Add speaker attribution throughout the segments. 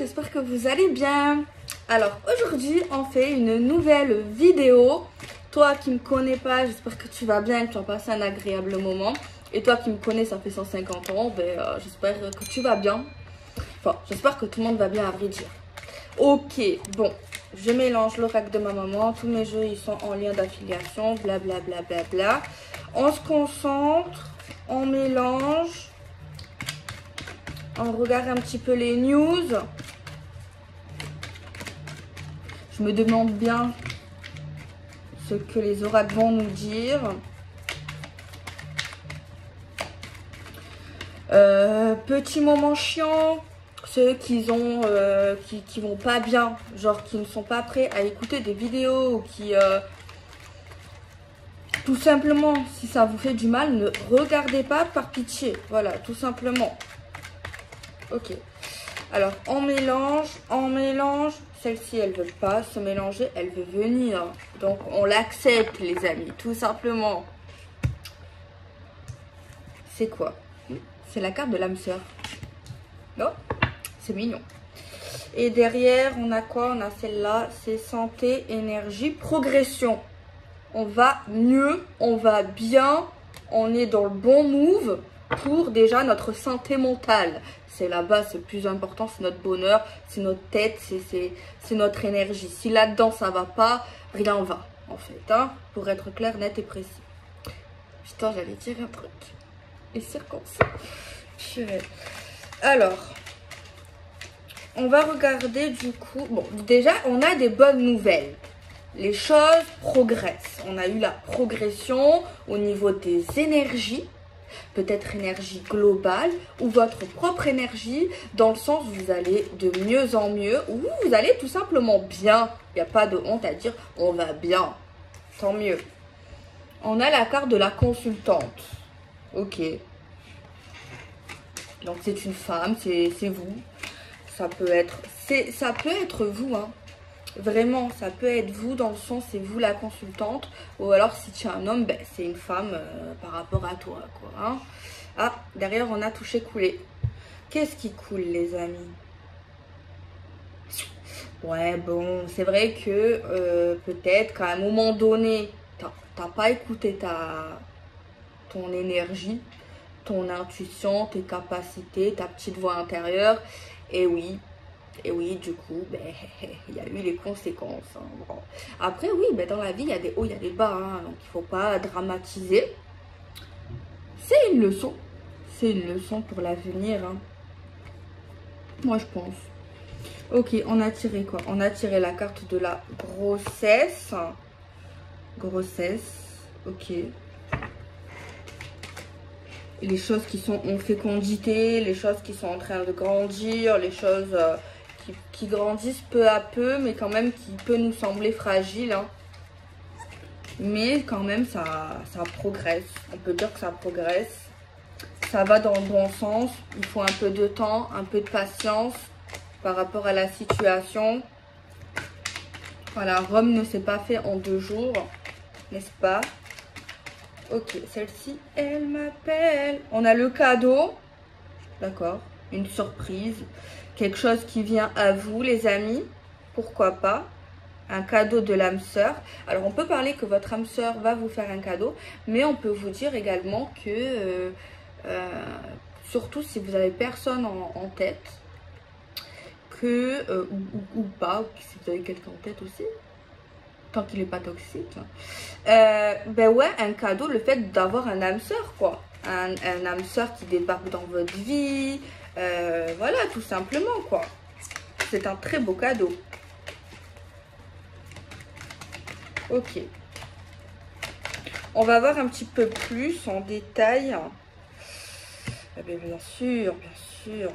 Speaker 1: j'espère que vous allez bien. Alors aujourd'hui on fait une nouvelle vidéo. Toi qui me connais pas, j'espère que tu vas bien et que tu vas passer un agréable moment. Et toi qui me connais, ça fait 150 ans, j'espère que tu vas bien. Enfin, j'espère que tout le monde va bien à vrai dire. Ok, bon, je mélange l'oracle de ma maman. Tous mes jeux, ils sont en lien d'affiliation, blablabla. On se concentre, on mélange. On regarde un petit peu les news. Je me demande bien ce que les oracles vont nous dire. Petit moment chiant, ceux qui vont pas bien, genre qui ne sont pas prêts à écouter des vidéos ou qui tout simplement, si ça vous fait du mal, ne regardez pas par pitié. Voilà, tout simplement. Ok. Alors, on mélange. Celle-ci, elle veut pas se mélanger, elle veut venir. Donc, on l'accepte, les amis, tout simplement. C'est quoi? C'est la carte de l'âme sœur. Non? C'est mignon. Et derrière, on a quoi? On a celle-là, c'est santé, énergie, progression. On va mieux, on va bien, on est dans le bon move pour déjà notre santé mentale. C'est la base, c'est le plus important, c'est notre bonheur, c'est notre tête, c'est notre énergie. Si là-dedans ça va pas, rien va en fait, hein, pour être clair, net et précis. Putain, j'allais dire un truc. Et circoncis. Purée. Alors, on va regarder du coup. Bon, déjà, on a des bonnes nouvelles. Les choses progressent. On a eu la progression au niveau des énergies. Peut-être énergie globale ou votre propre énergie, dans le sens où vous allez de mieux en mieux, ou vous allez tout simplement bien. Il n'y a pas de honte à dire on va bien. Tant mieux. On a la carte de la consultante. Ok. Donc c'est une femme, c'est vous. Ça peut être vous, hein. Vraiment, ça peut être vous dans le sens c'est vous la consultante. Ou alors si tu es un homme, ben, c'est une femme par rapport à toi, quoi. Hein. Ah, derrière on a touché coulé. Qu'est-ce qui coule, les amis? Ouais, bon, c'est vrai que peut-être qu'à un moment donné, t'as pas écouté ton énergie, ton intuition, tes capacités, ta petite voix intérieure. Et oui, du coup, ben, il y a eu les conséquences. Hein. Bon. Après, oui, ben, dans la vie, il y a des hauts, il y a des bas. Hein, donc, il ne faut pas dramatiser. C'est une leçon. C'est une leçon pour l'avenir. Hein. Moi, je pense. Ok, on a tiré quoi? On a tiré la carte de la grossesse. Grossesse, ok. Les choses qui sont en fécondité, les choses qui sont en train de grandir, les choses qui grandissent peu à peu, mais quand même qui peut nous sembler fragiles. Hein. Mais quand même, ça progresse. On peut dire que ça progresse. Ça va dans le bon sens. Il faut un peu de temps, un peu de patience par rapport à la situation. Voilà, Rome ne s'est pas fait en 2 jours, n'est-ce pas? Ok, celle-ci, elle m'appelle. On a le cadeau. D'accord. Une surprise. Quelque chose qui vient à vous, les amis. Pourquoi pas? Un cadeau de l'âme sœur. Alors, on peut parler que votre âme sœur va vous faire un cadeau. Mais on peut vous dire également que, surtout si vous avez personne en tête, que, ou pas, si vous avez quelqu'un en tête aussi, tant qu'il n'est pas toxique. Ben ouais, un cadeau, le fait d'avoir un âme sœur, quoi. Un âme sœur qui débarque dans votre vie. Voilà, tout simplement, quoi. C'est un très beau cadeau. Ok. On va voir un petit peu plus en détail. Eh bien, bien sûr, bien sûr.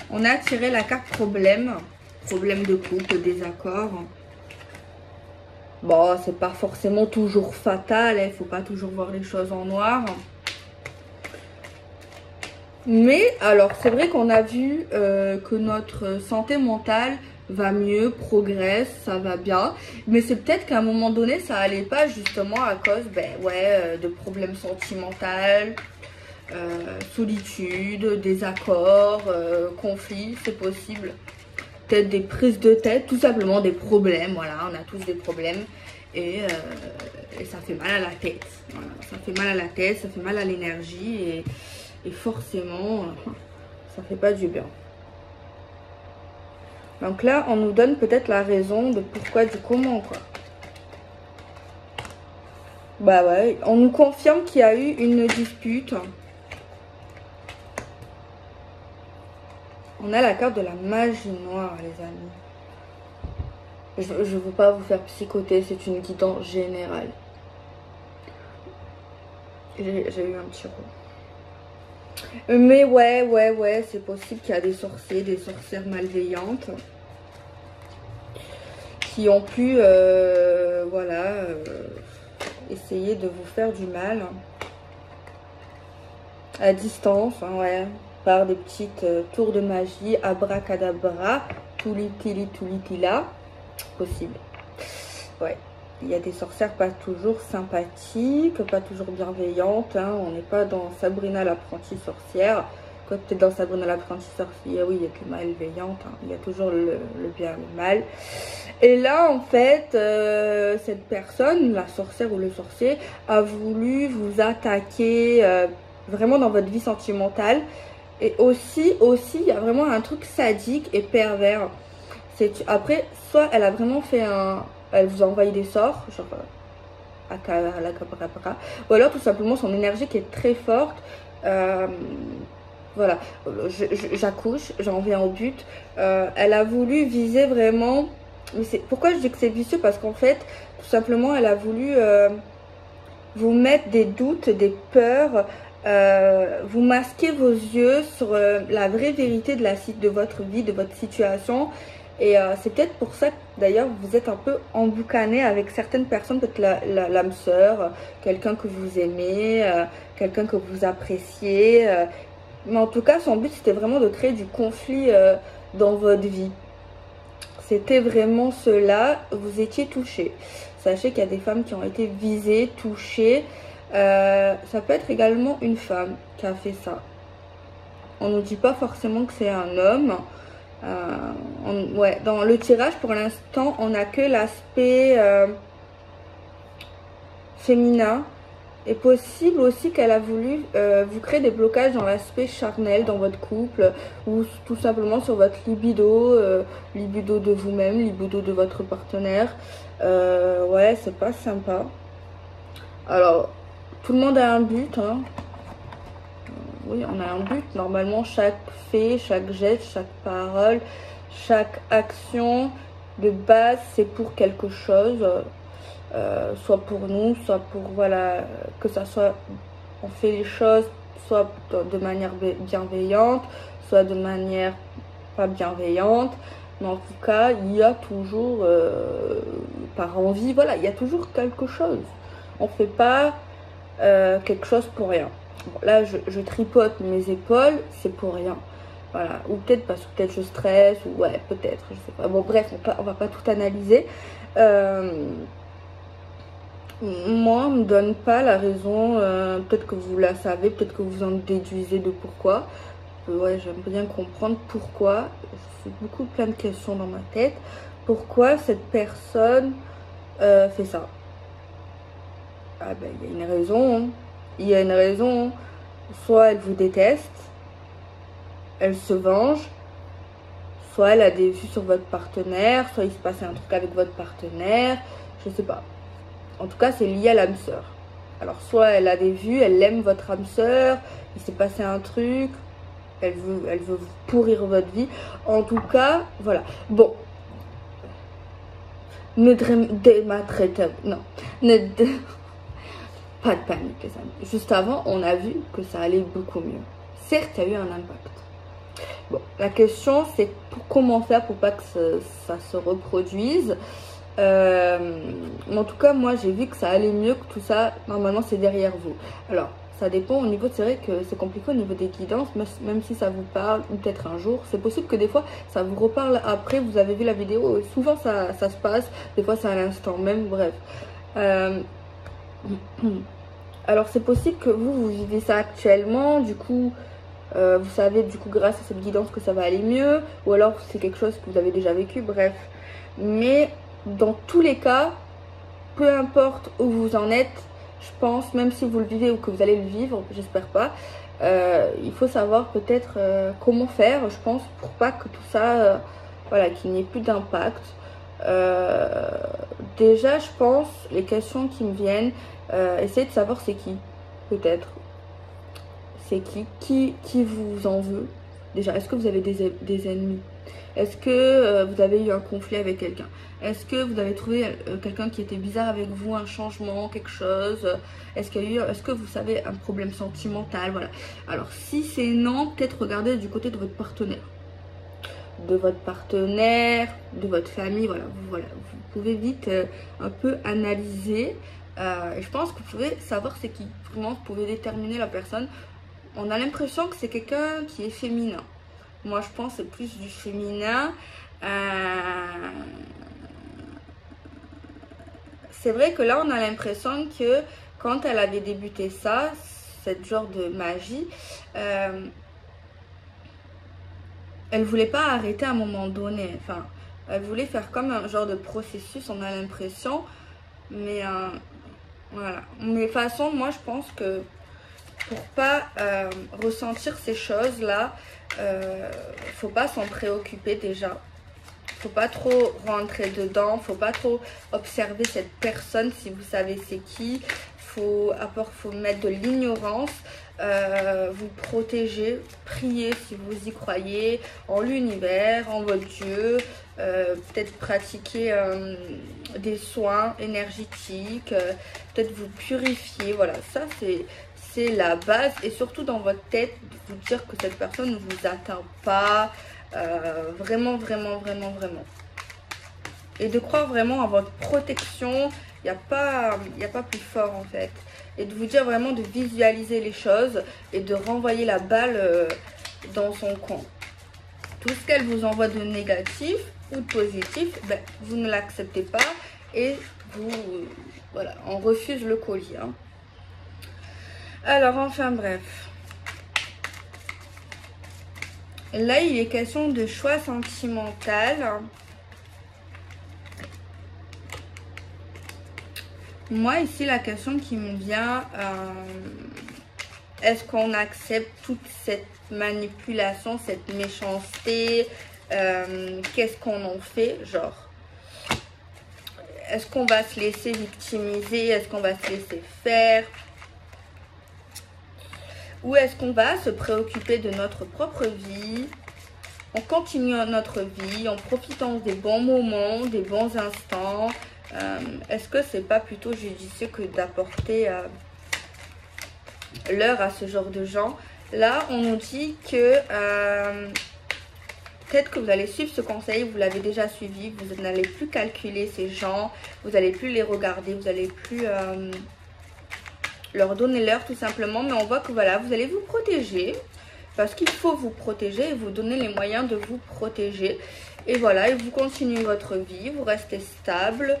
Speaker 1: On a tiré la carte problème. Problème de couple, désaccord. Bon, c'est pas forcément toujours fatal, il ne faut pas toujours voir les choses en noir. Mais, alors, c'est vrai qu'on a vu que notre santé mentale va mieux, progresse, ça va bien. Mais c'est peut-être qu'à un moment donné, ça allait pas justement à cause, ben ouais, de problèmes sentimentaux, solitude, désaccord, conflit, c'est possible. Peut-être des prises de tête, tout simplement des problèmes, voilà, on a tous des problèmes. Et ça fait mal à la tête, voilà, ça fait mal à la tête, ça fait mal à l'énergie et forcément, ça fait pas du bien. Donc là, on nous donne peut-être la raison de pourquoi, du comment, quoi. Bah ouais, on nous confirme qu'il y a eu une dispute. On a la carte de la magie noire, les amis. Je ne veux pas vous faire psychoter, c'est une guidance générale. J'ai eu un petit rôle. Mais ouais, c'est possible qu'il y a des sorciers, des sorcières malveillantes qui ont pu, voilà, essayer de vous faire du mal. À distance, hein, ouais, par des petites tours de magie, abracadabra, tulitila. Possible. Ouais, il y a des sorcières pas toujours sympathiques, pas toujours bienveillantes, hein. On n'est pas dans Sabrina l'apprentie sorcière. Quoi, peut-être dans Sabrina l'apprentie sorcière, oui, il y a que malveillante, hein. Il y a toujours le bien et le mal. Et là, en fait, cette personne, la sorcière ou le sorcier, a voulu vous attaquer vraiment dans votre vie sentimentale. Et aussi, il y a vraiment un truc sadique et pervers. Après, soit elle a vraiment fait elle vous a envoyé des sorts, genre ou alors tout simplement son énergie qui est très forte. Voilà, j'accouche, j'en viens au but. Elle a voulu viser vraiment, mais pourquoi je dis que c'est vicieux, parce qu'en fait, tout simplement, elle a voulu vous mettre des doutes, des peurs. Vous masquez vos yeux sur la vraie vérité de votre vie, de votre situation. Et c'est peut-être pour ça que d'ailleurs vous êtes un peu emboucané avec certaines personnes, peut-être l'âme sœur, quelqu'un que vous aimez, quelqu'un que vous appréciez. Mais en tout cas, son but c'était vraiment de créer du conflit dans votre vie. C'était vraiment cela, vous étiez touché. Sachez qu'il y a des femmes qui ont été visées, touchées. Ça peut être également une femme qui a fait ça. On ne nous dit pas forcément que c'est un homme. Ouais, dans le tirage pour l'instant on n'a que l'aspect féminin. Et possible aussi qu'elle a voulu vous créer des blocages dans l'aspect charnel dans votre couple, ou tout simplement sur votre libido, libido de vous-même, libido de votre partenaire. Ouais, c'est pas sympa. Alors tout le monde a un but, hein. Oui, on a un but. Normalement, chaque fait, chaque geste, chaque parole, chaque action de base, c'est pour quelque chose. Soit pour nous, soit pour, voilà, que ça soit, on fait les choses soit de manière bienveillante, soit de manière pas bienveillante. Mais en tout cas, il y a toujours, par envie, voilà, il y a toujours quelque chose. On ne fait pas quelque chose pour rien. Bon, là, je tripote mes épaules, c'est pour rien. Voilà. Ou peut-être parce que peut-être je stresse, ou ouais, peut-être, je sais pas. Bon, bref, on va pas tout analyser. Moi, on ne me donne pas la raison. Peut-être que vous la savez, peut-être que vous en déduisez de pourquoi. Ouais, j'aimerais bien comprendre pourquoi. J'ai beaucoup plein de questions dans ma tête. Pourquoi cette personne fait ça? Ah ben, il y a une raison, hein. Il y a une raison. Soit elle vous déteste, elle se venge, soit elle a des vues sur votre partenaire, soit il se passe un truc avec votre partenaire, je sais pas. En tout cas, c'est lié à l'âme sœur. Alors, soit elle a des vues, elle aime votre âme sœur, il s'est passé un truc, elle veut vous pourrir votre vie. En tout cas, voilà. Bon. Ne démattraitez, non. Pas de panique, les amis. Juste avant, on a vu que ça allait beaucoup mieux. Certes, il y a eu un impact. Bon, la question, c'est comment faire pour pas que ça se reproduise. Mais en tout cas, moi, j'ai vu que ça allait mieux, que tout ça, normalement, c'est derrière vous. Alors, ça dépend au niveau, c'est vrai que c'est compliqué au niveau des guidances, même si ça vous parle, ou peut-être un jour. C'est possible que des fois, ça vous reparle après, vous avez vu la vidéo, et souvent, ça se passe. Des fois, c'est à l'instant même, bref. Alors c'est possible que vous vivez ça actuellement, du coup vous savez du coup grâce à cette guidance que ça va aller mieux, ou alors c'est quelque chose que vous avez déjà vécu, bref. Mais dans tous les cas, peu importe où vous en êtes, je pense, même si vous le vivez ou que vous allez le vivre, j'espère pas, il faut savoir peut-être comment faire, je pense, pour pas que tout ça, voilà, qu'il n'y ait plus d'impact. Déjà, je pense, les questions qui me viennent, essayez de savoir c'est qui, peut-être. C'est qui vous en veut. Déjà, est-ce que vous avez des ennemis? Est-ce que vous avez eu un conflit avec quelqu'un? Est-ce que vous avez trouvé quelqu'un qui était bizarre avec vous, un changement, quelque chose? Est-ce que vous savez un problème sentimental? Voilà. Alors, si c'est non, peut-être regardez du côté de votre partenaire. De votre partenaire, de votre famille, voilà. Vous pouvez vite un peu analyser. Et je pense que vous pouvez savoir c'est qui. Vraiment, vous pouvez déterminer la personne. On a l'impression que c'est quelqu'un qui est féminin. Moi, je pense que c'est plus du féminin. C'est vrai que là, on a l'impression que quand elle avait débuté ça, cette genre de magie, elle voulait pas arrêter à un moment donné. Enfin, elle voulait faire comme un genre de processus, on a l'impression. Mais voilà. Mais de toute façon, moi, je pense que pour pas ressentir ces choses-là, faut pas s'en préoccuper déjà. Faut pas trop rentrer dedans, faut pas trop observer cette personne si vous savez c'est qui. Faut mettre de l'ignorance, vous protéger, prier si vous y croyez, en l'univers, en votre Dieu, peut-être pratiquer des soins énergétiques, peut-être vous purifier, voilà, ça c'est la base. Et surtout dans votre tête, vous dire que cette personne ne vous atteint pas, vraiment. Et de croire vraiment à votre protection, il n'y a pas plus fort en fait. Et de vous dire vraiment de visualiser les choses et de renvoyer la balle dans son camp. Tout ce qu'elle vous envoie de négatif ou de positif, ben, vous ne l'acceptez pas et vous, voilà, on refuse le colis. Hein. Alors, enfin bref. Là, il est question de choix sentimental. Moi, ici, la question qui me vient, est-ce qu'on accepte toute cette manipulation, cette méchanceté? Qu'est-ce qu'on en fait, genre? Est-ce qu'on va se laisser victimiser? Est-ce qu'on va se laisser faire? Ou est-ce qu'on va se préoccuper de notre propre vie? On continue notre vie en profitant des bons moments, des bons instants. Est-ce que c'est pas plutôt judicieux que d'apporter l'heure à ce genre de gens? Là, on nous dit que peut-être que vous allez suivre ce conseil, vous l'avez déjà suivi, vous n'allez plus calculer ces gens, vous n'allez plus les regarder, vous n'allez plus leur donner l'heure tout simplement. Mais on voit que voilà, vous allez vous protéger parce qu'il faut vous protéger et vous donner les moyens de vous protéger. Et voilà, et vous continuez votre vie, vous restez stable,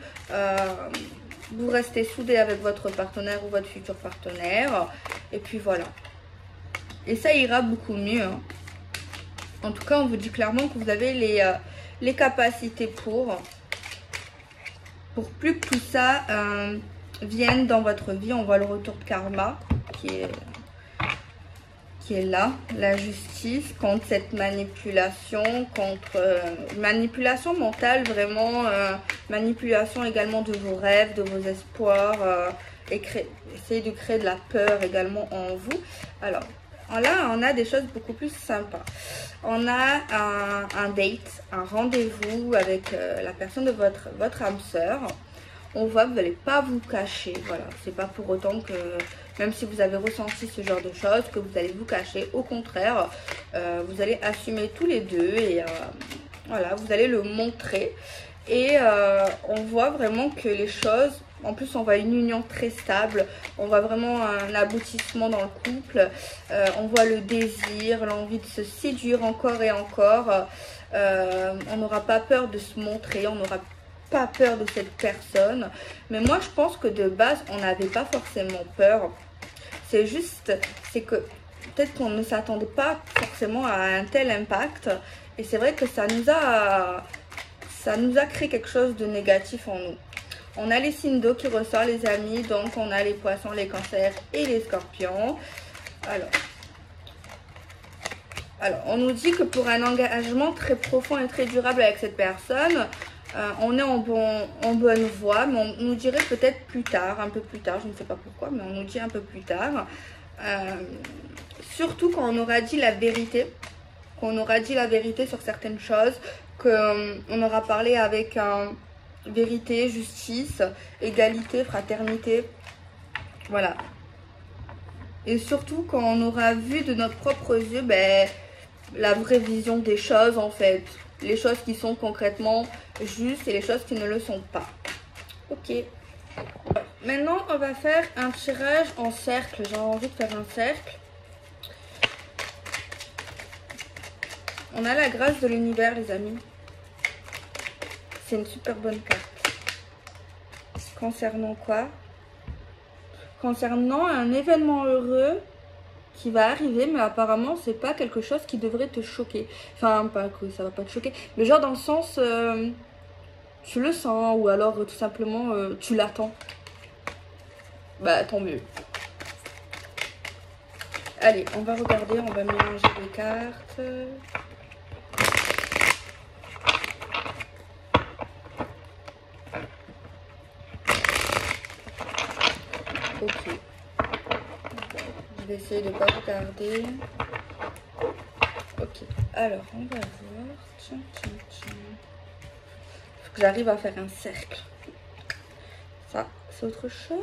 Speaker 1: vous restez soudé avec votre partenaire ou votre futur partenaire. Et puis voilà. Et ça ira beaucoup mieux. Hein. En tout cas, on vous dit clairement que vous avez les capacités pour plus que tout ça vienne dans votre vie. On voit le retour de karma qui est là, la justice contre cette manipulation, contre manipulation mentale, vraiment manipulation également de vos rêves, de vos espoirs, et essayer de créer de la peur également en vous. Alors là, on a des choses beaucoup plus sympas. On a un date, un rendez-vous avec la personne de votre âme sœur. On voit que vous n'allez pas vous cacher, voilà. C'est pas pour autant que, même si vous avez ressenti ce genre de choses, que vous allez vous cacher. Au contraire, vous allez assumer tous les deux et voilà, vous allez le montrer. Et on voit vraiment que les choses, en plus on voit une union très stable, on voit vraiment un aboutissement dans le couple, on voit le désir, l'envie de se séduire encore et encore. On n'aura pas peur de se montrer, on n'aura pas peur de cette personne. Mais moi je pense que de base on n'avait pas forcément peur C'est juste, c'est que peut-être qu'on ne s'attendait pas forcément à un tel impact. Et c'est vrai que ça nous a créé quelque chose de négatif en nous. On a les signes d'eau qui ressortent, les amis. Donc, on a les poissons, les cancers et les scorpions. Alors, on nous dit que pour un engagement très profond et très durable avec cette personne, on est en bonne voie, mais on nous dirait peut-être plus tard, un peu plus tard, je ne sais pas pourquoi, mais on nous dit un peu plus tard. Surtout quand on aura dit la vérité, sur certaines choses, qu'on aura parlé avec vérité, justice, égalité, fraternité, voilà. Et surtout quand on aura vu de nos propres yeux, la vraie vision des choses en fait. Les choses qui sont concrètement justes et les choses qui ne le sont pas. Ok. Maintenant, on va faire un tirage en cercle. J'ai envie de faire un cercle. On a la grâce de l'univers, les amis. C'est une super bonne carte. Concernant quoi? Concernant un événement heureux qui va arriver, mais apparemment c'est pas quelque chose qui devrait te choquer. Enfin, pas que ça va pas te choquer, mais genre dans le sens tu le sens, ou alors tout simplement tu l'attends. Bah tant mieux. Allez, on va regarder, on va mélanger les cartes. Ok. Je vais essayer de ne pas regarder. Ok, alors on va voir. Tiens, tiens, tiens. Faut que j'arrive à faire un cercle. Ça, c'est autre chose.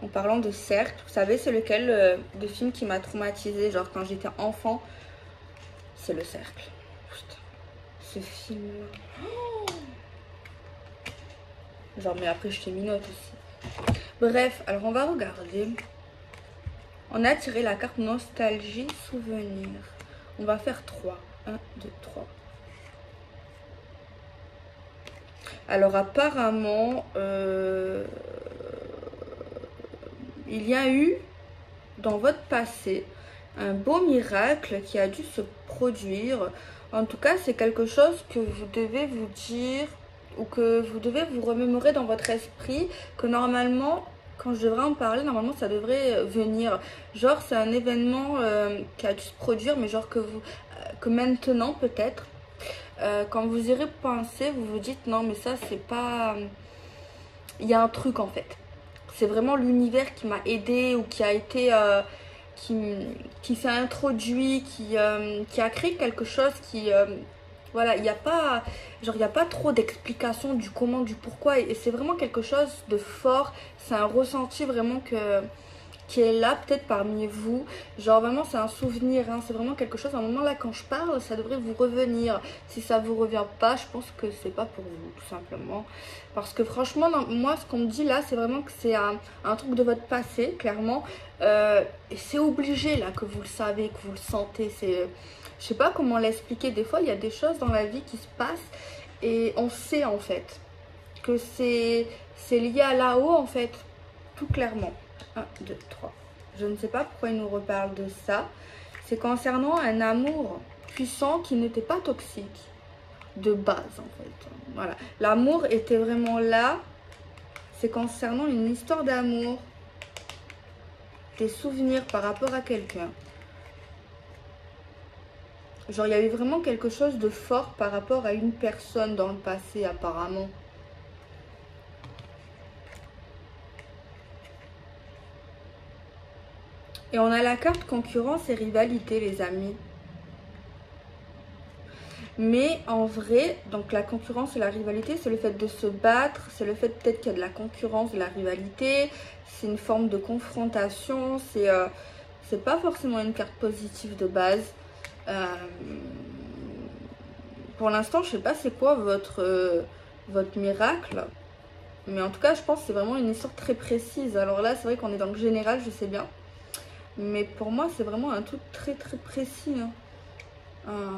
Speaker 1: En parlant de cercle, vous savez, c'est lequel de film qui m'a traumatisée, genre quand j'étais enfant? C'est Le Cercle. Putain, ce film-là. Oh, genre, mais après, je t'ai mis note aussi. Bref, alors on va regarder. On a tiré la carte nostalgie, souvenir. On va faire 3. 1, 2, 3. Alors apparemment, il y a eu dans votre passé un beau miracle qui a dû se produire. En tout cas, c'est quelque chose que vous devez vous dire ou que vous devez vous remémorer dans votre esprit, que normalement, quand je devrais en parler, normalement ça devrait venir. Genre c'est un événement qui a dû se produire, mais genre que maintenant peut-être, quand vous irez penser, vous vous dites non mais ça c'est pas... Il y a un truc en fait. C'est vraiment l'univers qui m'a aidé ou qui a été... qui s'est introduit, qui a créé quelque chose qui... voilà, il n'y a pas... Genre, il n'y a pas trop d'explications du comment, du pourquoi. Et c'est vraiment quelque chose de fort. C'est un ressenti vraiment qui est là, peut-être parmi vous. Genre, vraiment, c'est un souvenir. Hein. C'est vraiment quelque chose, à un moment là, quand je parle, ça devrait vous revenir. Si ça vous revient pas, je pense que c'est pas pour vous, tout simplement. Parce que franchement, non, moi, ce qu'on me dit là, c'est vraiment que c'est un truc de votre passé, clairement. Et c'est obligé, là, que vous le savez, que vous le sentez. C'est... Je sais pas comment l'expliquer. Des fois, il y a des choses dans la vie qui se passent et on sait en fait que c'est lié à là-haut en fait, tout clairement. 1, 2, 3. Je ne sais pas pourquoi il nous reparle de ça. C'est concernant un amour puissant qui n'était pas toxique de base en fait. Voilà. L'amour était vraiment là. C'est concernant une histoire d'amour. Des souvenirs par rapport à quelqu'un. Genre, il y avait vraiment quelque chose de fort par rapport à une personne dans le passé, apparemment. Et on a la carte concurrence et rivalité, les amis. Mais en vrai, donc la concurrence et la rivalité, c'est le fait de se battre. C'est le fait peut-être qu'il y a de la concurrence, de la rivalité. C'est une forme de confrontation. C'est pas forcément une carte positive de base. Pour l'instant, je sais pas c'est quoi votre miracle. Mais en tout cas, je pense que c'est vraiment une histoire très précise. Alors là, c'est vrai qu'on est dans le général, je sais bien. Mais pour moi, c'est vraiment un truc très très précis. Hein.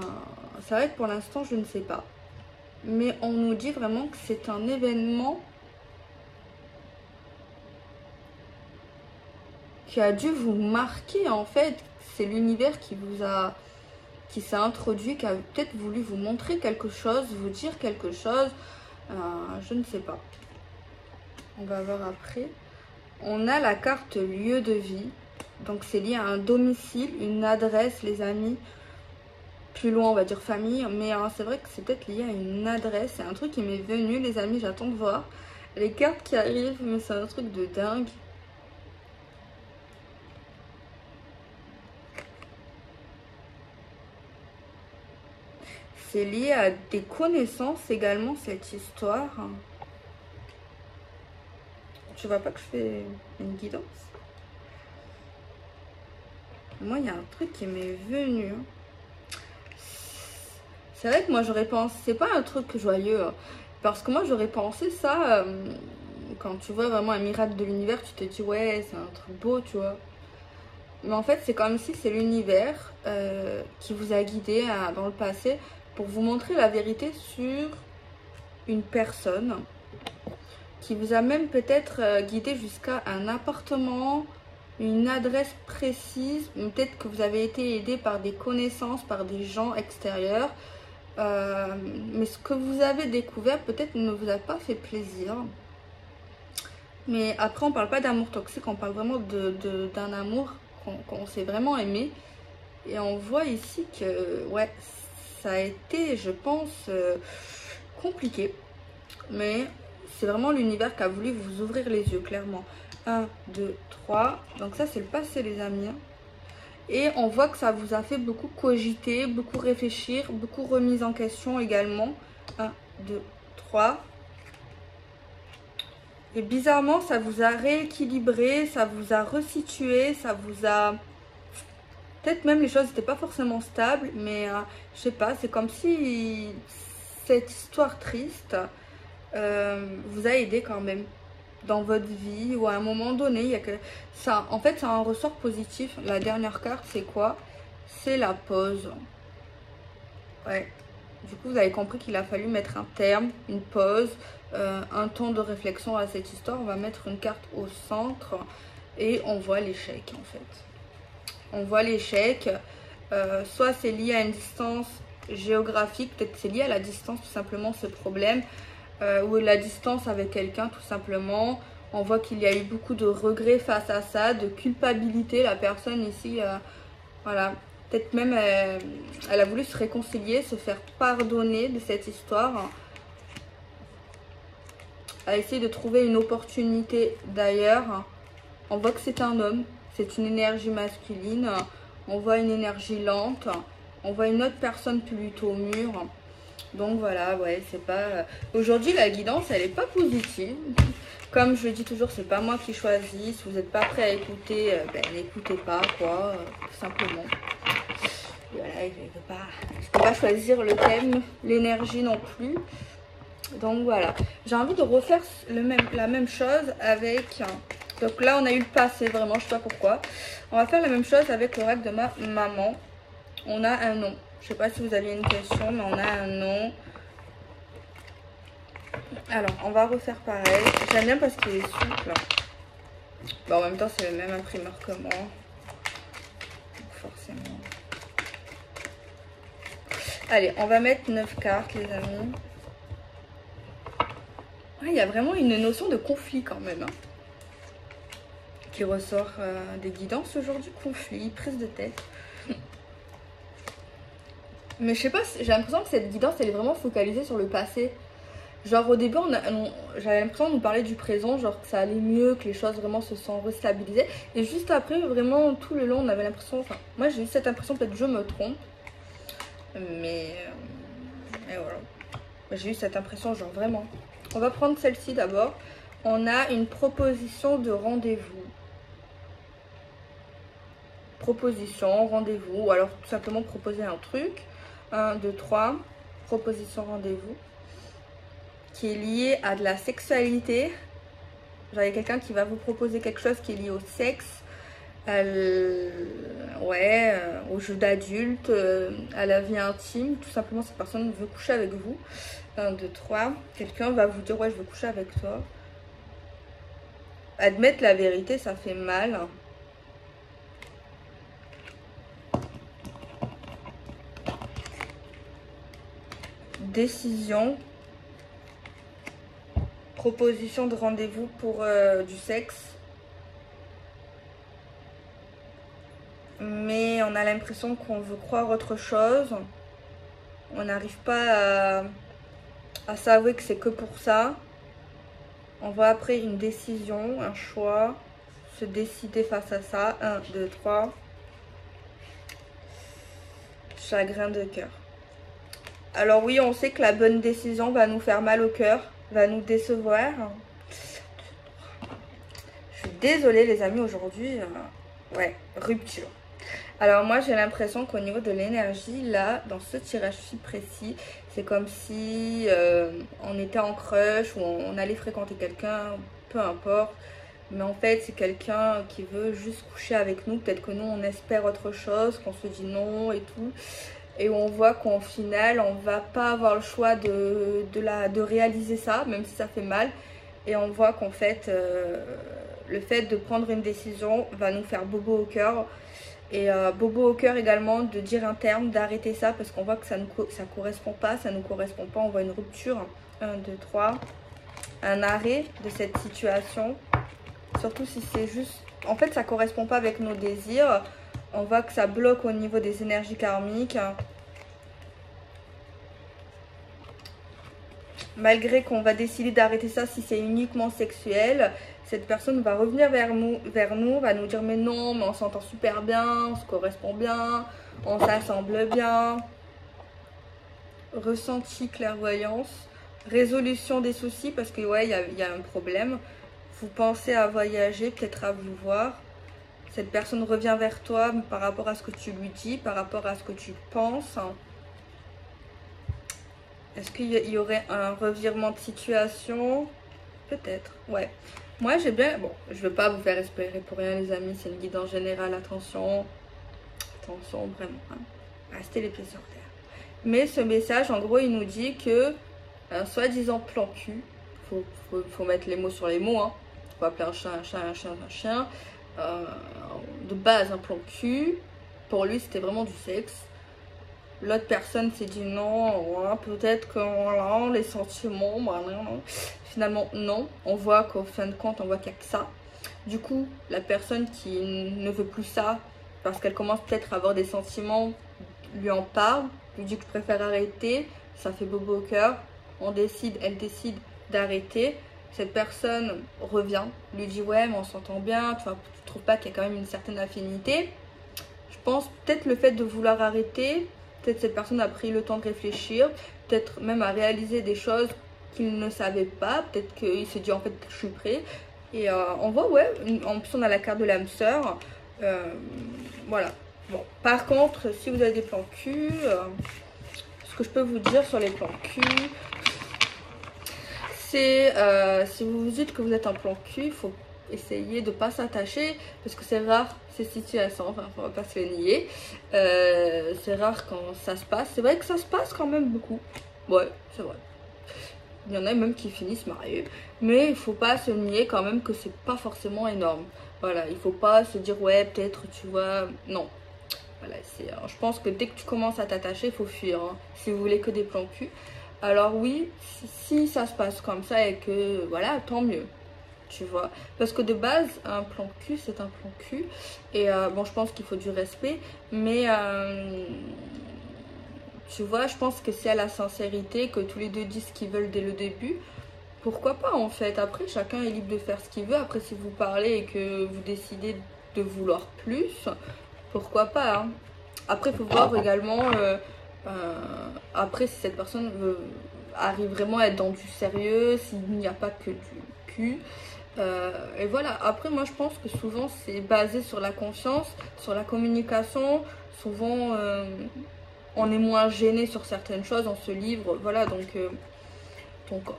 Speaker 1: C'est vrai que pour l'instant, je ne sais pas. Mais on nous dit vraiment que c'est un événement qui a dû vous marquer en fait. C'est l'univers qui s'est introduit, qui a peut-être voulu vous montrer quelque chose, vous dire quelque chose. Je ne sais pas. On va voir après. On a la carte lieu de vie. Donc c'est lié à un domicile, une adresse, les amis. Plus loin, on va dire famille. Mais c'est vrai que c'est peut-être lié à une adresse. C'est un truc qui m'est venu, les amis. J'attends de voir les cartes qui arrivent. Mais c'est un truc de dingue. C'est lié à des connaissances également, cette histoire. Tu vois pas que je fais une guidance? Moi, il y a un truc qui m'est venu. C'est vrai que moi, j'aurais pensé... C'est pas un truc joyeux. Parce que moi, j'aurais pensé ça... quand tu vois vraiment un miracle de l'univers, tu te dis, ouais, c'est un truc beau, tu vois. Mais en fait, c'est comme si c'est l'univers qui vous a guidé dans le passé pour vous montrer la vérité sur une personne qui vous a même peut-être guidé jusqu'à un appartement, une adresse précise. Peut-être que vous avez été aidé par des connaissances, par des gens extérieurs. Mais ce que vous avez découvert peut-être ne vous a pas fait plaisir. Mais après, on parle pas d'amour toxique, on parle vraiment d'un amour qu'on s'est vraiment aimé. Et on voit ici que, ouais, ça a été, je pense, compliqué. Mais c'est vraiment l'univers qui a voulu vous ouvrir les yeux, clairement. 1, 2, 3. Donc ça, c'est le passé, les amis. Et on voit que ça vous a fait beaucoup cogiter, beaucoup réfléchir, beaucoup remise en question également. 1, 2, 3. Et bizarrement, ça vous a rééquilibré, ça vous a resitué, ça vous a... Peut-être même les choses n'étaient pas forcément stables, mais je sais pas, c'est comme si cette histoire triste vous a aidé quand même dans votre vie ou à un moment donné. Il y a que... ça, en fait, c'est un ressort positif. La dernière carte, c'est quoi? C'est la pause. Ouais. Du coup, vous avez compris qu'il a fallu mettre un terme, une pause, un temps de réflexion à cette histoire. On va mettre une carte au centre et on voit l'échec en fait. On voit l'échec. Soit c'est lié à une distance géographique, peut-être c'est lié à la distance tout simplement ce problème, ou la distance avec quelqu'un tout simplement. On voit qu'il y a eu beaucoup de regrets face à ça, de culpabilité. La personne ici, voilà, peut-être même elle a voulu se réconcilier, se faire pardonner de cette histoire. Elle a essayé de trouver une opportunité d'ailleurs. On voit que c'est un homme. C'est une énergie masculine. On voit une énergie lente. On voit une autre personne plutôt mûre. Donc voilà, ouais, c'est pas... Aujourd'hui, la guidance, elle n'est pas positive. Comme je dis toujours, c'est pas moi qui choisis. Si vous n'êtes pas prêt à écouter, ben, n'écoutez pas, quoi, tout simplement. Et voilà, je ne peux pas choisir le thème, l'énergie non plus. Donc voilà, j'ai envie de refaire la même chose avec... Donc là, on a eu le passé, vraiment, je sais pas pourquoi. On va faire la même chose avec l'oracle de ma maman. On a un nom. Je sais pas si vous avez une question, mais on a un nom. Alors, on va refaire pareil. J'aime bien parce qu'il est souple. Bon, en même temps, c'est le même imprimeur que moi. Donc forcément. Allez, on va mettre 9 cartes, les amis. Il y a vraiment une notion de conflit quand même. Hein, qui ressort des guidances aujourd'hui. Conflit, prise de tête. Mais je sais pas, j'ai l'impression que cette guidance, elle est vraiment focalisée sur le passé. Genre au début, j'avais l'impression de nous parler du présent, genre que ça allait mieux, que les choses vraiment se sont restabilisées. Et juste après, vraiment tout le long, on avait l'impression, enfin, moi j'ai eu cette impression, peut-être que je me trompe. Mais voilà. J'ai eu cette impression, genre vraiment. On va prendre celle-ci d'abord. On a une proposition de rendez-vous. Proposition, rendez-vous, ou alors tout simplement proposer un truc. 1, 2, 3, proposition, rendez-vous, qui est lié à de la sexualité. Genre, il y a quelqu'un qui va vous proposer quelque chose qui est lié au sexe, au jeu d'adulte, à la vie intime. Tout simplement, cette personne veut coucher avec vous. 1, 2, 3. Quelqu'un va vous dire, ouais, je veux coucher avec toi. Admettre la vérité, ça fait mal. décision. Proposition de rendez-vous pour du sexe. Mais on a l'impression qu'on veut croire autre chose. On n'arrive pas à s'avouer que c'est que pour ça. On voit après une décision, un choix. Se décider face à ça. 1, 2, 3. Chagrin de cœur. Alors oui, on sait que la bonne décision va nous faire mal au cœur. Va nous décevoir. Je suis désolée les amis, aujourd'hui. Ouais, rupture. Alors moi j'ai l'impression qu'au niveau de l'énergie, là, dans ce tirage-ci précis, c'est comme si on était en crush ou on allait fréquenter quelqu'un, peu importe. Mais en fait c'est quelqu'un qui veut juste coucher avec nous. Peut-être que nous on espère autre chose, qu'on se dit non et tout. Et on voit qu'au final on va pas avoir le choix de réaliser ça, même si ça fait mal. Et on voit qu'en fait le fait de prendre une décision va nous faire bobo au cœur. Et bobo au cœur également de dire un terme, d'arrêter ça parce qu'on voit que ça correspond pas, ça nous correspond pas, on voit une rupture. 1, 2, 3. Un arrêt de cette situation. Surtout si c'est juste... En fait ça correspond pas avec nos désirs. On voit que ça bloque au niveau des énergies karmiques. Malgré qu'on va décider d'arrêter ça si c'est uniquement sexuel, cette personne va revenir vers nous, va nous dire mais non, mais on s'entend super bien, on se correspond bien, on s'assemble bien. Ressenti, clairvoyance, résolution des soucis parce que ouais, il y a un problème. Vous pensez à voyager, peut-être à vous voir. Cette personne revient vers toi par rapport à ce que tu lui dis, par rapport à ce que tu penses. Est-ce qu'il y aurait un revirement de situation? Peut-être, ouais. Moi, j'ai bien... Bon, je ne veux pas vous faire espérer pour rien, les amis. C'est une guidance générale. Attention. Attention, vraiment. Hein. Restez les pieds sur terre. Mais ce message, en gros, il nous dit que un soi-disant plan cul, faut mettre les mots sur les mots. Hein. Faut appeler un chat, un chat, un chien, un chien. De base, un plan cul. Pour lui, c'était vraiment du sexe. L'autre personne s'est dit non, voilà, peut-être que voilà, les sentiments, bah, non. Finalement non, on voit qu'au fin de compte, on voit qu'il n'y a que ça. Du coup, la personne qui ne veut plus ça, parce qu'elle commence peut-être à avoir des sentiments, lui en parle, lui dit que je préfère arrêter, ça fait bobo au cœur, elle décide d'arrêter. Cette personne revient, lui dit ouais mais on s'entend bien, tu trouves pas qu'il y a quand même une certaine affinité. Je pense peut-être le fait de vouloir arrêter, peut-être cette personne a pris le temps de réfléchir, peut-être même à réaliser des choses qu'il ne savait pas, peut-être qu'il s'est dit en fait je suis prêt. Et on voit ouais, en plus on a la carte de l'âme sœur, voilà. Bon, par contre, si vous avez des plans cul, ce que je peux vous dire sur les plans cul, c'est si vous vous dites que vous êtes un plan cul, il faut essayer de ne pas s'attacher parce que c'est rare ces situations, enfin on va pas se le nier, c'est rare quand ça se passe. C'est vrai que ça se passe quand même beaucoup, ouais c'est vrai, il y en a même qui finissent mariés, mais il faut pas se nier quand même que c'est pas forcément énorme. Voilà, il faut pas se dire ouais peut-être tu vois, non. Voilà, je pense que dès que tu commences à t'attacher, il faut fuir, hein, si vous voulez que des plans cul. Alors oui, si ça se passe comme ça et que voilà, tant mieux. Tu vois, parce que de base un plan cul c'est un plan cul et bon je pense qu'il faut du respect, mais tu vois, je pense que s'il y a la sincérité, que tous les deux disent ce qu'ils veulent dès le début, pourquoi pas en fait. Après chacun est libre de faire ce qu'il veut. Après si vous parlez et que vous décidez de vouloir plus, pourquoi pas, hein. Après il faut voir également après si cette personne arrive vraiment à être dans du sérieux, s'il n'y a pas que du cul. Et voilà, après moi je pense que souvent c'est basé sur la confiance, sur la communication. Souvent on est moins gêné sur certaines choses, on se livre, voilà, donc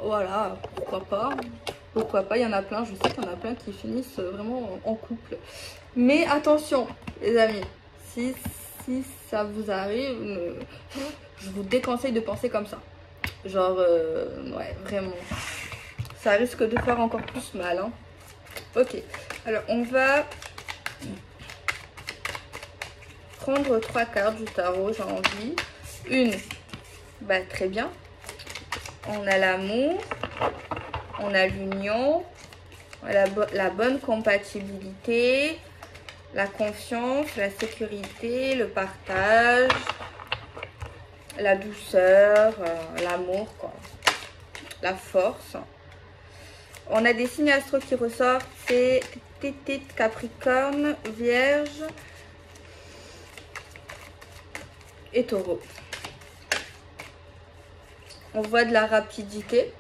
Speaker 1: voilà, pourquoi pas, il y en a plein, je sais qu'il y en a plein qui finissent vraiment en couple. Mais attention les amis, si ça vous arrive, je vous déconseille de penser comme ça, genre ouais vraiment, ça risque de faire encore plus mal, hein. Ok, alors on va prendre 3 cartes du tarot, j'ai envie. Une, bah très bien, On a l'amour, on a l'union, la bonne compatibilité, la confiance, la sécurité, le partage, la douceur, l'amour, quoi. La force. On a des signes astro qui ressortent, c'est Tété, Capricorne, Vierge et Taureau. On voit de la rapidité.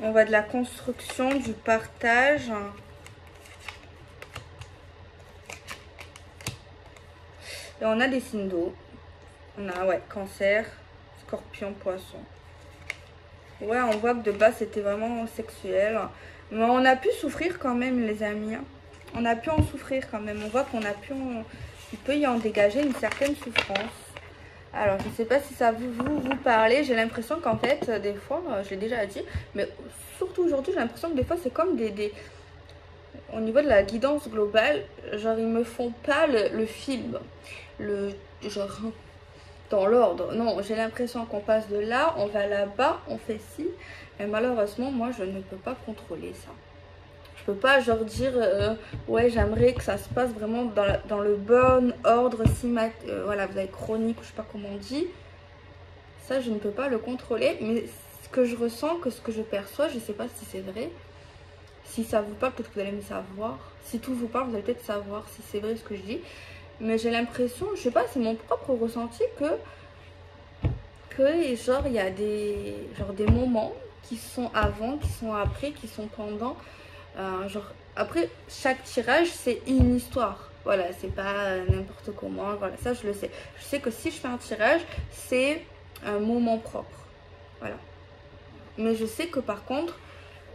Speaker 1: On voit de la construction, du partage. Et on a des signes d'eau. On a, ouais, Cancer, Scorpion, Poisson. Ouais, on voit que de base, c'était vraiment sexuel. Mais on a pu souffrir quand même, les amis. On a pu en souffrir quand même. On voit qu'on a pu... Il peut y en dégager une certaine souffrance. Alors, je ne sais pas si ça vous parlez. J'ai l'impression qu'en fait, des fois, je l'ai déjà dit, mais surtout aujourd'hui, j'ai l'impression que des fois, c'est comme au niveau de la guidance globale, genre, ils me font pas le film. Genre, dans l'ordre. Non, j'ai l'impression qu'on passe de là, on va là-bas, on fait ci. Et malheureusement, moi, je ne peux pas contrôler ça. Je peux pas genre dire ouais, j'aimerais que ça se passe vraiment dans le bon ordre, voilà, vous avez chronique, je sais pas comment on dit. Ça, je ne peux pas le contrôler, mais ce que je ressens, ce que je perçois, je sais pas si c'est vrai. Si ça vous parle, peut-être que vous allez me savoir. Si tout vous parle, vous allez peut-être savoir si c'est vrai ce que je dis. Mais j'ai l'impression, je sais pas, c'est mon propre ressenti que genre il y a des moments qui sont avant, qui sont après, qui sont pendant. Genre après chaque tirage c'est une histoire, voilà, c'est pas n'importe comment, voilà, ça je le sais. Je sais que si je fais un tirage c'est un moment propre, voilà. Mais je sais que par contre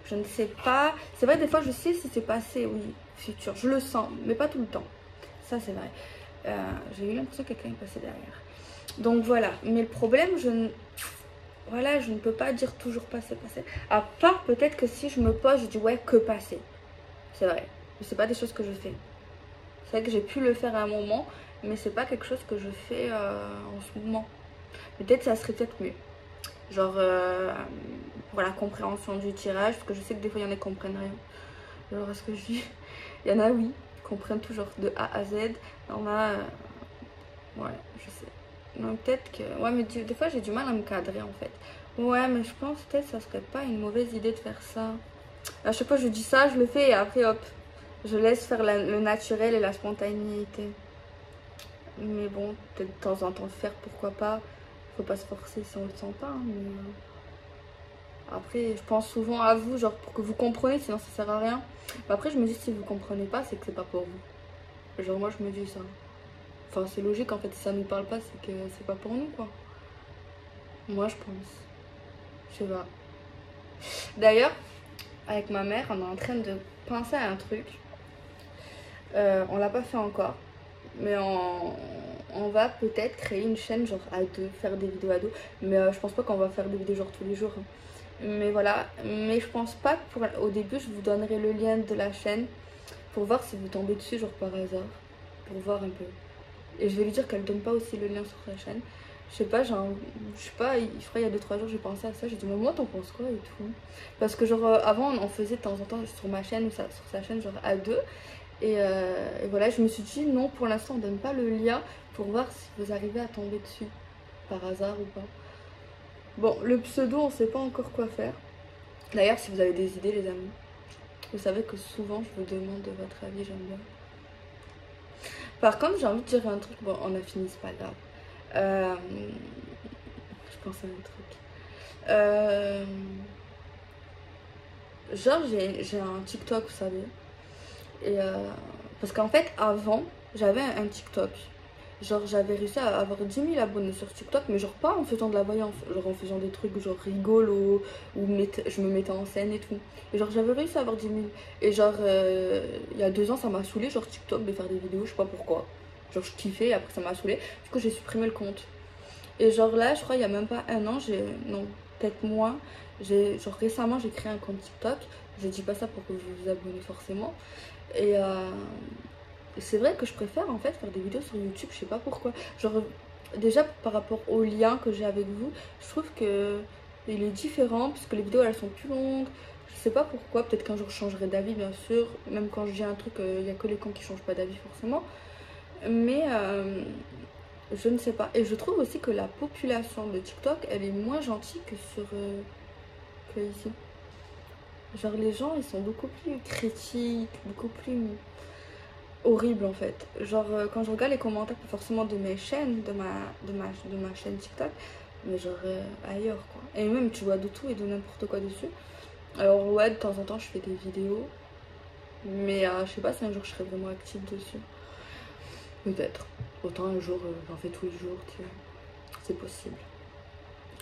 Speaker 1: je ne sais pas, c'est vrai des fois je sais si c'est passé, oui, futur, je le sens, mais pas tout le temps, ça c'est vrai. J'ai eu l'impression que quelqu'un est passé derrière, donc voilà. Mais le problème, je ne peux pas dire toujours passer. À part peut-être que si je me pose, je dis ouais, que passer. C'est vrai. Mais c'est pas des choses que je fais. C'est vrai que j'ai pu le faire à un moment, mais c'est pas quelque chose que je fais en ce moment. Peut-être ça serait peut-être mieux. Genre pour la compréhension du tirage, parce que je sais que des fois il y en a qui comprennent rien. Genre, est-ce que je dis, il y en a, oui, qui comprennent toujours de A à Z. Il y en a, ouais, je sais. Donc peut-être que... Ouais, mais des fois j'ai du mal à me cadrer en fait. Ouais, mais je pense peut-être que ça serait pas une mauvaise idée de faire ça. À chaque fois je dis ça, je le fais et après hop, je laisse faire le naturel et la spontanéité. Mais bon, peut-être de temps en temps le faire, pourquoi pas. Faut pas se forcer si on le sent pas. Mais... Après, je pense souvent à vous, genre pour que vous compreniez, sinon ça sert à rien. Mais après, je me dis si vous comprenez pas, c'est que c'est pas pour vous. Genre moi je me dis ça. Enfin, c'est logique en fait, si ça nous parle pas, c'est que c'est pas pour nous quoi. Moi, je pense. Je sais pas. D'ailleurs, avec ma mère, on est en train de penser à un truc. On l'a pas fait encore. Mais on va peut-être créer une chaîne genre à deux, faire des vidéos à deux. Mais je pense pas qu'on va faire des vidéos genre tous les jours. Mais voilà. Mais je pense pas que au début, je vous donnerai le lien de la chaîne pour voir si vous tombez dessus genre par hasard. Pour voir un peu. Et je vais lui dire qu'elle donne pas aussi le lien sur sa chaîne. Je sais pas, genre, je sais pas, je crois il y a 2-3 jours j'ai pensé à ça. J'ai dit mais moi t'en penses quoi et tout. Parce que genre avant on faisait de temps en temps sur ma chaîne ou sur sa chaîne genre à deux. Et voilà, je me suis dit non, pour l'instant on donne pas le lien pour voir si vous arrivez à tomber dessus par hasard ou pas. Bon, le pseudo on sait pas encore quoi faire. D'ailleurs si vous avez des idées les amis, vous savez que souvent je vous demande de votre avis, j'aime bien. Par contre, j'ai envie de dire un truc. Bon, on a fini, c'est pas grave. Je pense à un truc. Genre, j'ai un TikTok, vous savez. Et parce qu'en fait, avant, j'avais un TikTok. Genre, j'avais réussi à avoir 10 000 abonnés sur TikTok, mais genre pas en faisant de la voyance. Genre en faisant des trucs genre rigolos, où je me mettais en scène et tout. Et genre, j'avais réussi à avoir 10 000. Et genre, il y a 2 ans, ça m'a saoulé, genre TikTok, de faire des vidéos, je sais pas pourquoi. Genre, je kiffais et après, ça m'a saoulé. Du coup, j'ai supprimé le compte. Et genre là, je crois, il y a même pas un an, non, peut-être moins. Genre, récemment, j'ai créé un compte TikTok. Je dis pas ça pour que vous vous abonnez forcément. Et c'est vrai que je préfère en fait faire des vidéos sur YouTube, je sais pas pourquoi. Genre déjà par rapport au lien que j'ai avec vous, je trouve que il est différent puisque les vidéos elles sont plus longues. Je sais pas pourquoi, peut-être qu'un jour je changerai d'avis bien sûr. Même quand je dis un truc, il n'y a que les cons qui changent pas d'avis forcément. Mais je ne sais pas. Et je trouve aussi que la population de TikTok, elle est moins gentille que que ici. Genre les gens, ils sont beaucoup plus critiques, beaucoup plus horribles en fait. Genre quand je regarde les commentaires, pas forcément de mes chaînes, de ma chaîne TikTok, mais genre ailleurs quoi. Et même tu vois de tout et de n'importe quoi dessus. Alors ouais, de temps en temps je fais des vidéos, mais je sais pas si un jour je serai vraiment active dessus. Peut-être. Autant un jour j'en fais tous les jours, tu vois. C'est possible.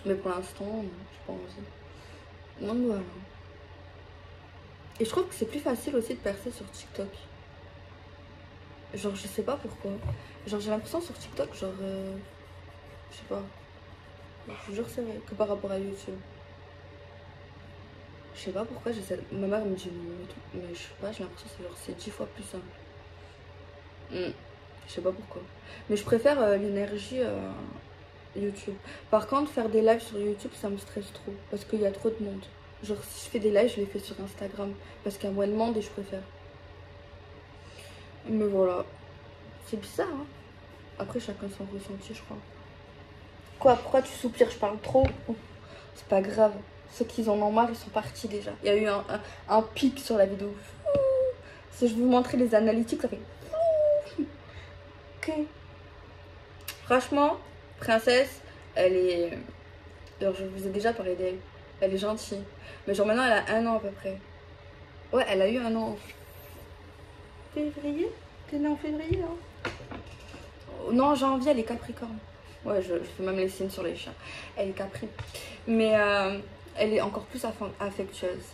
Speaker 1: Mais pour l'instant, j'ai pas envie. Donc voilà. Et je trouve que c'est plus facile aussi de percer sur TikTok. Genre je sais pas pourquoi. Genre j'ai l'impression sur TikTok, genre je sais pas. Je vous jure c'est vrai que par rapport à YouTube. Je sais pas pourquoi j'essaie. Ma mère me dit mais je sais pas, j'ai l'impression que c'est 10 fois plus simple. Je sais pas pourquoi. Mais je préfère l'énergie YouTube. Par contre, faire des lives sur YouTube, ça me stresse trop. Parce qu'il y a trop de monde. Genre, si je fais des lives, je les fais sur Instagram. Parce qu'il y a moins de monde et je préfère. Mais voilà. C'est bizarre, hein. Après, chacun son ressenti, je crois. Quoi? Pourquoi tu soupires? Je parle trop? C'est pas grave. Ceux qui en ont marre, ils sont partis déjà. Il y a eu un pic sur la vidéo. Si je vous montrer les analytiques, ça fait... Ok. Franchement, Princesse, elle est... Alors, je vous ai déjà parlé d'elle. Elle est gentille. Mais genre maintenant, elle a 1 an à peu près. Ouais, elle a eu 1 an. Février? T'es née en février, hein? Non, janvier, elle est Capricorne. Ouais, je fais même les signes sur les chiens. Elle est Capri. Mais elle est encore plus affectueuse.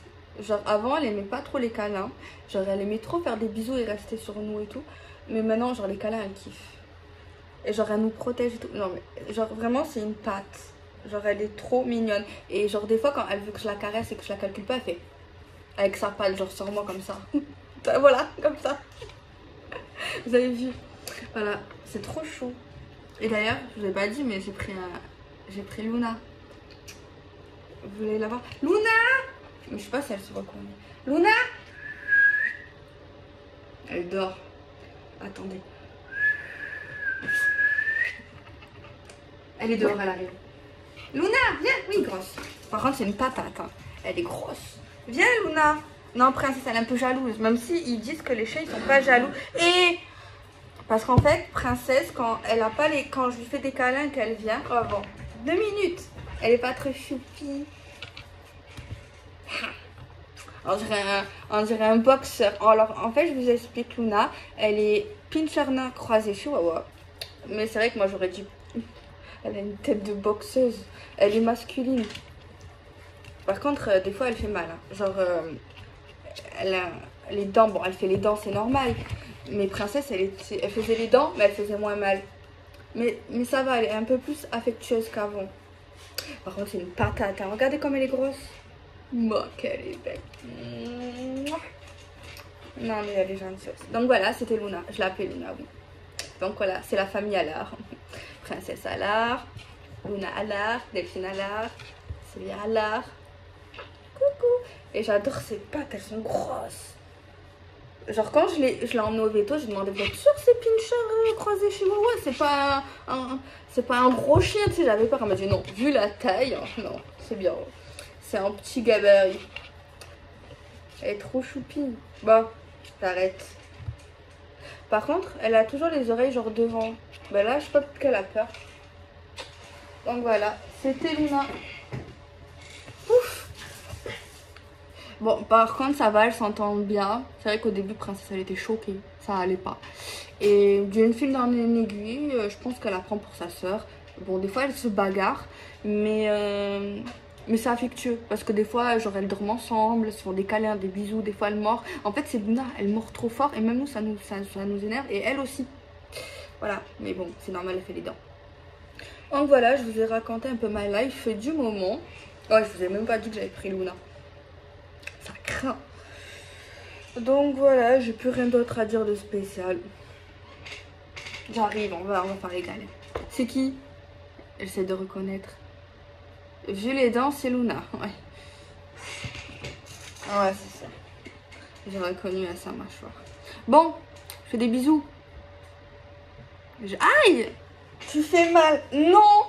Speaker 1: Genre avant, elle aimait pas trop les câlins. Genre elle aimait trop faire des bisous et rester sur nous et tout. Mais maintenant, genre les câlins, elle kiffe. Et genre elle nous protège et tout. Non mais genre vraiment, c'est une patte. Genre elle est trop mignonne. Et genre des fois, quand elle veut que je la caresse et que je la calcule pas, elle fait avec sa patte, genre sur moi comme ça. Voilà, comme ça. Vous avez vu? Voilà, c'est trop chou. Et d'ailleurs, je vous ai pas dit, mais j'ai pris Luna. Vous voulez la voir? Luna! Mais je sais pas si elle se reconnaît. Luna! Elle dort. Attendez. Elle est dehors, elle arrive. Luna, viens! Oui, grosse. Par contre, c'est une patate. Hein. Elle est grosse. Viens, Luna! Non, princesse, elle est un peu jalouse. Même si ils disent que les chiens, ils sont pas jaloux. Et... Parce qu'en fait, princesse, quand elle a pas les... Quand je lui fais des câlins qu'elle vient... Oh bon, 2 minutes. Elle est pas très choupie. On dirait un boxeur. Alors, en fait, je vous explique, Luna. Elle est pincher nain croisé chihuahua. Mais c'est vrai que moi, j'aurais dit... Elle a une tête de boxeuse. Elle est masculine. Par contre, des fois, elle fait mal. Hein. Genre, elle a les dents. Bon, elle fait les dents, c'est normal. Mais princesse, elle faisait les dents, mais elle faisait moins mal. Mais ça va, elle est un peu plus affectueuse qu'avant. Par contre, c'est une patate. Hein. Regardez comme elle est grosse. Moi, qu'elle est belle. Non, mais elle est gentille. Donc voilà, c'était Luna. Je l'appelle Luna, oui. Donc voilà, c'est la famille Allard. Princesse Allard, Luna Allard, Delphine Allard, Sylvia Allard. Coucou. Et j'adore ces pattes, elles sont grosses. Genre quand je l'ai emmené au veto, j'ai demandé, vous êtes sûr c'est pincher croisé chez moi? Ouais, c'est pas un gros chien, tu sais, j'avais peur. Elle m'a dit non, vu la taille, non, c'est bien. C'est un petit gabarit. Elle est trop choupine. Bon, j'arrête. Par contre, elle a toujours les oreilles genre devant. Ben là, je sais pas peut-être qu'elle a peur. Donc voilà, c'était Luna. Ouf. Bon, par contre, ça va, elle s'entend bien. C'est vrai qu'au début, Princesse, elle était choquée. Ça allait pas. Et d'une fil dans une aiguille, je pense qu'elle apprend pour sa soeur. Bon, des fois, elle se bagarre. Mais c'est affectueux. Parce que des fois, genre, elles dorment ensemble. Elles se font des câlins, des bisous. Des fois, elles mordent. En fait, c'est Luna. Elle mord trop fort. Et même nous, ça nous énerve. Et elle aussi. Voilà. Mais bon, c'est normal, elle fait les dents. Donc voilà, je vous ai raconté un peu ma life du moment. Ouais, je vous ai même pas dit que j'avais pris Luna. Ça craint. Donc voilà, j'ai plus rien d'autre à dire de spécial. J'arrive, on va pas régaler. C'est qui? J'essaie de reconnaître. Vu les dents, c'est Luna. Ouais. Ouais, c'est ça. J'ai reconnu à sa mâchoire. Bon, je fais des bisous. Aïe! Tu fais mal. Non!